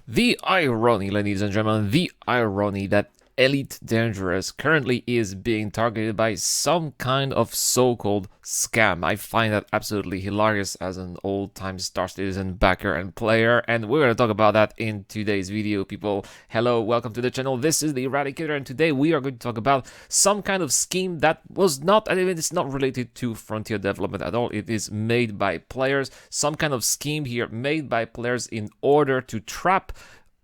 The irony, ladies and gentlemen, the irony that Elite Dangerous currently is being targeted by some kind of so-called scam. I find that absolutely hilarious as an old-time Star Citizen backer and player, and we're going to talk about that in today's video, people. Hello, welcome to the channel. This is the Eradicator, and today we are going to talk about some kind of scheme that was not, I mean, it's not related to Frontier development at all. It is made by players, some kind of scheme here made by players in order to trap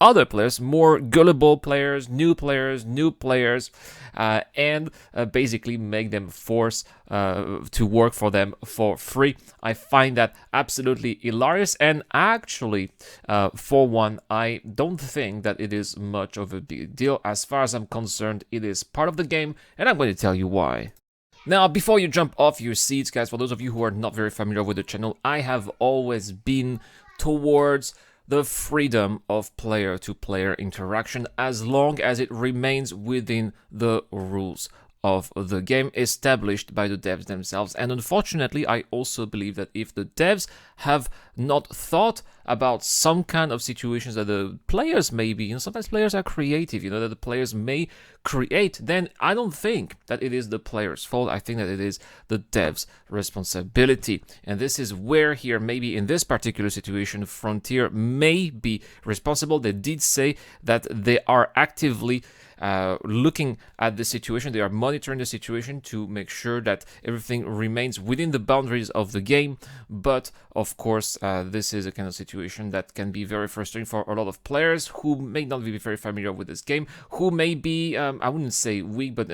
other players, more gullible players, new players, and basically make them force to work for them for free. I find that absolutely hilarious, and actually, for one, I don't think that it is much of a big deal. As far as I'm concerned, it is part of the game, and I'm going to tell you why. Now, before you jump off your seats, guys, for those of you who are not very familiar with the channel, I have always been towards the freedom of player-to-player interaction as long as it remains within the rules of the game established by the devs themselves. And unfortunately, I also believe that if the devs have not thought about some kind of situations that the players may be, sometimes players are creative, that the players may create, then I don't think that it is the player's fault. I think that it is the devs' responsibility. And this is where here, maybe in this particular situation, Frontier may be responsible. They did say that they are actively looking at the situation. They are monitoring the situation to make sure that everything remains within the boundaries of the game. But of course, this is a kind of situation that can be very frustrating for a lot of players who may not be very familiar with this game, who may be, I wouldn't say weak, but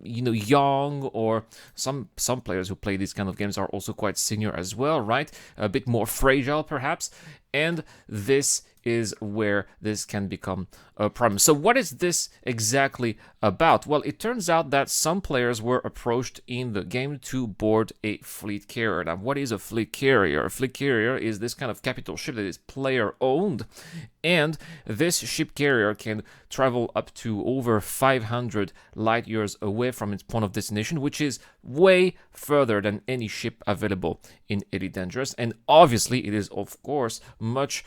young, or some players who play these kind of games are also quite senior as well, right? A bit more fragile, perhaps. And this is where this can become a problem. So what is this exactly about? Well, it turns out that some players were approached in the game to board a fleet carrier. Now, what is a fleet carrier? A fleet carrier is this kind of capital ship that is player-owned, and this ship carrier can travel up to over 500 light years away from its point of destination, which is way further than any ship available in Elite Dangerous. And obviously, it is, of course, much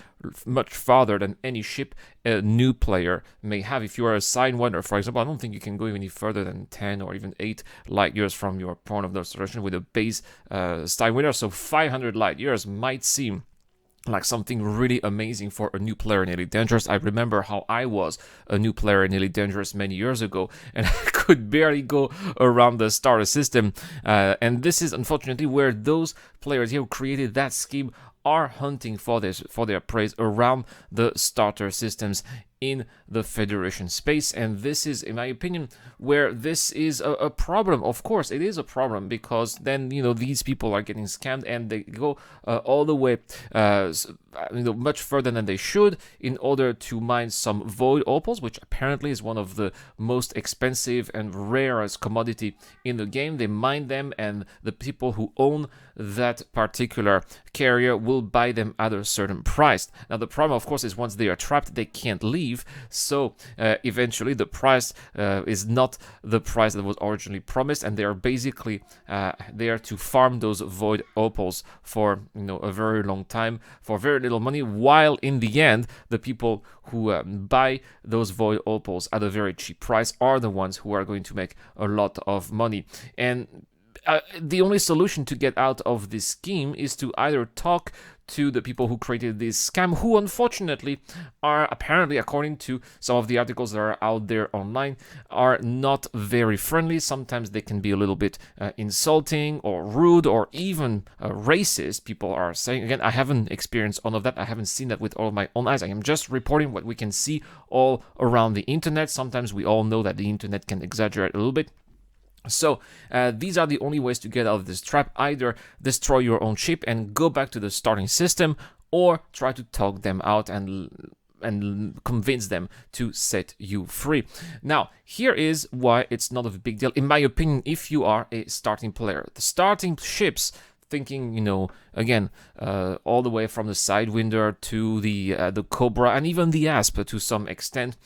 farther than any ship a new player may have. If you are a Sidewinder, for example, I don't think you can go any further than 10 or even 8 light years from your point of destination with a base Sidewinder. So 500 light years might seem like something really amazing for a new player in Elite Dangerous. I remember how I was a new player in Elite Dangerous many years ago, and I could barely go around the starter system. And this is unfortunately where those players here who created that scheme are hunting for their praise around the starter systems in the Federation space. And this is, in my opinion, where this is a problem. Of course, it is a problem, because then, these people are getting scammed, and they go all the way much further than they should in order to mine some void opals, which apparently is one of the most expensive and rarest commodity in the game. They mine them, and the people who own that particular carrier will buy them at a certain price. Now, the problem, of course, is once they are trapped, they can't leave. So eventually the price is not the price that was originally promised, and they are basically there to farm those void opals for a very long time for very little money, while in the end the people who buy those void opals at a very cheap price are the ones who are going to make a lot of money. And the only solution to get out of this scheme is to either talk to the people who created this scam, who unfortunately are apparently, according to some of the articles that are out there online, are not very friendly. Sometimes they can be a little bit insulting or rude or even racist, people are saying. Again, I haven't experienced all of that. I haven't seen that with all of my own eyes. I am just reporting what we can see all around the internet. Sometimes we all know that the internet can exaggerate a little bit. So these are the only ways to get out of this trap. Either destroy your own ship and go back to the starting system, or try to talk them out and convince them to set you free. Now, here is why it's not a big deal, in my opinion, if you are a starting player. The starting ships, thinking, again, all the way from the Sidewinder to the Cobra and even the Asp to some extent,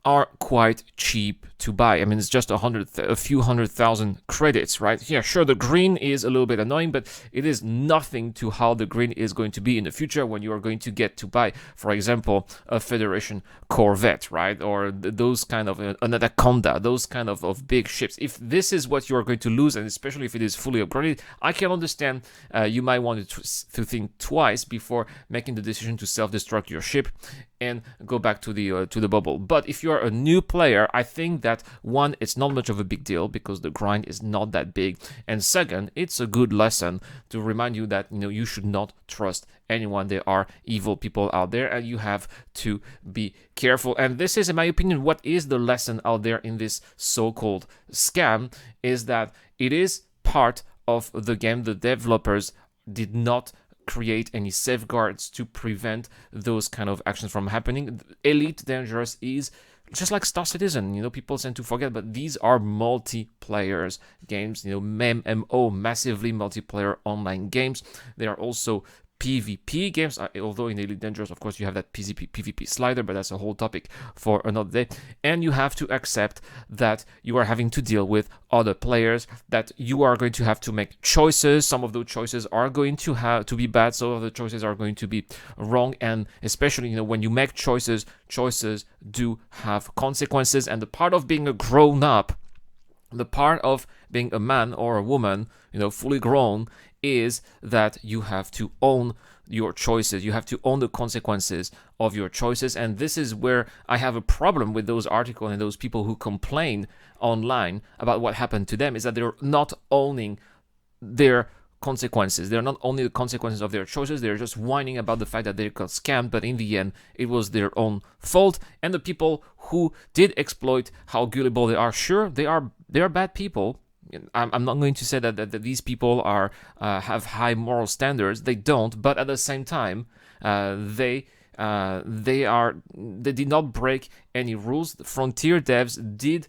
are quite cheap to buy. I mean, it's just a few 100,000 credits, right? Yeah, sure, the green is a little bit annoying, but it is nothing to how the green is going to be in the future when you are going to get to buy, for example, a Federation Corvette, right? Or those kind of, an Anaconda, those kind of big ships. If this is what you are going to lose, and especially if it is fully upgraded, I can understand you might want to think twice before making the decision to self-destruct your ship and go back to the bubble. But if you are a new player, I think that one, it's not much of a big deal because the grind is not that big, and second, it's a good lesson to remind you that you should not trust anyone. There are evil people out there, and you have to be careful. And this is, in my opinion, what is the lesson out there in this so-called scam, is that it is part of the game. The developers did not create any safeguards to prevent those kind of actions from happening. Elite Dangerous is just like Star Citizen, people tend to forget, but these are multiplayer games, MMO, massively multiplayer online games. They are also PvP games, although in Elite Dangerous, of course, you have that PvP slider, but that's a whole topic for another day. And you have to accept that you are having to deal with other players, that you are going to have to make choices. Some of those choices are going to have to be bad, some of the choices are going to be wrong, and especially, when you make choices do have consequences. And the part of being a grown-up, the part of being a man or a woman, fully grown, is that you have to own your choices. You have to own the consequences of your choices. And this is where I have a problem with those articles and those people who complain online about what happened to them, is that they're not owning their consequences. They're not only the consequences of their choices, they're just whining about the fact that they got scammed, but in the end, it was their own fault. And the people who did exploit how gullible they are, sure, they are bad people. I'm not going to say that these people are have high moral standards. They don't, but at the same time, they did not break any rules. The Frontier devs did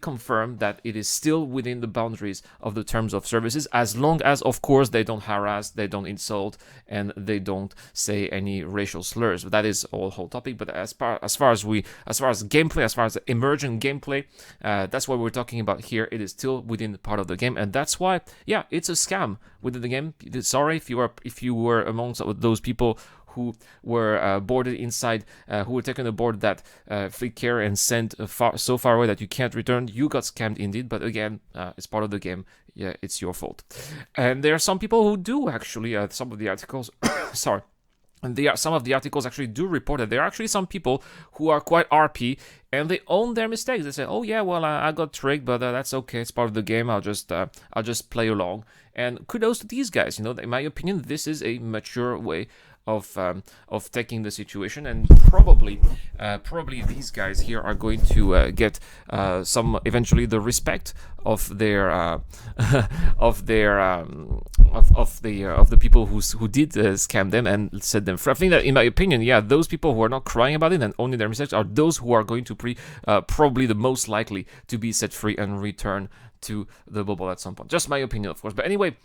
confirm that it is still within the boundaries of the terms of services, as long as, of course, they don't harass, they don't insult, and they don't say any racial slurs. But that is a whole topic. But as far as gameplay, as far as emergent gameplay, that's what we're talking about here. It is still within the part of the game, and that's why, yeah, it's a scam within the game. Sorry if you were amongst those people who were boarded inside, who were taken aboard that fleet carrier and sent so far away that you can't return. You got scammed indeed, but again, it's part of the game. Yeah, it's your fault. And there are some people who do actually, some of the articles, sorry. And some of the articles actually do report that there are actually some people who are quite RP and they own their mistakes. They say, "Oh yeah, well I got tricked, but that's okay. It's part of the game. I'll just play along." And kudos to these guys. In my opinion, this is a mature way of taking the situation, and probably these guys here are going to get eventually the respect of their of the people who did scam them and set them free. I think that, in my opinion, yeah, those people who are not crying about it and owning their mistakes are those who are going to probably the most likely to be set free and return to the bubble at some point. Just my opinion, of course. But anyway,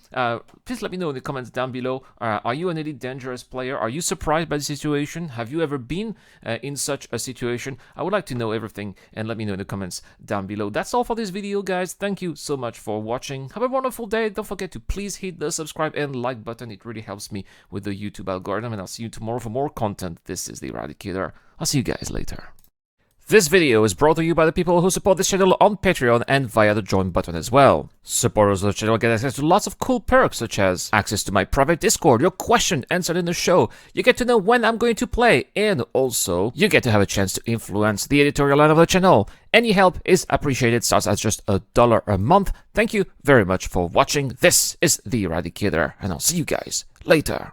please let me know in the comments down below. Are you an Elite Dangerous player? Are you surprised by the situation? Have you ever been in such a situation? I would like to know everything, and let me know in the comments down below. That's all for this video, guys. Thank you so much for watching. Have a wonderful day. Don't forget to please hit the subscribe and like button. It really helps me with the YouTube algorithm, and I'll see you tomorrow for more content. This is the Eradicator. I'll see you guys later. This video is brought to you by the people who support this channel on Patreon and via the join button as well. Supporters of the channel get access to lots of cool perks, such as access to my private Discord, your question answered in the show, you get to know when I'm going to play, and also you get to have a chance to influence the editorial line of the channel. Any help is appreciated, starts at just $1 a month. Thank you very much for watching. This is the Eradicator, and I'll see you guys later.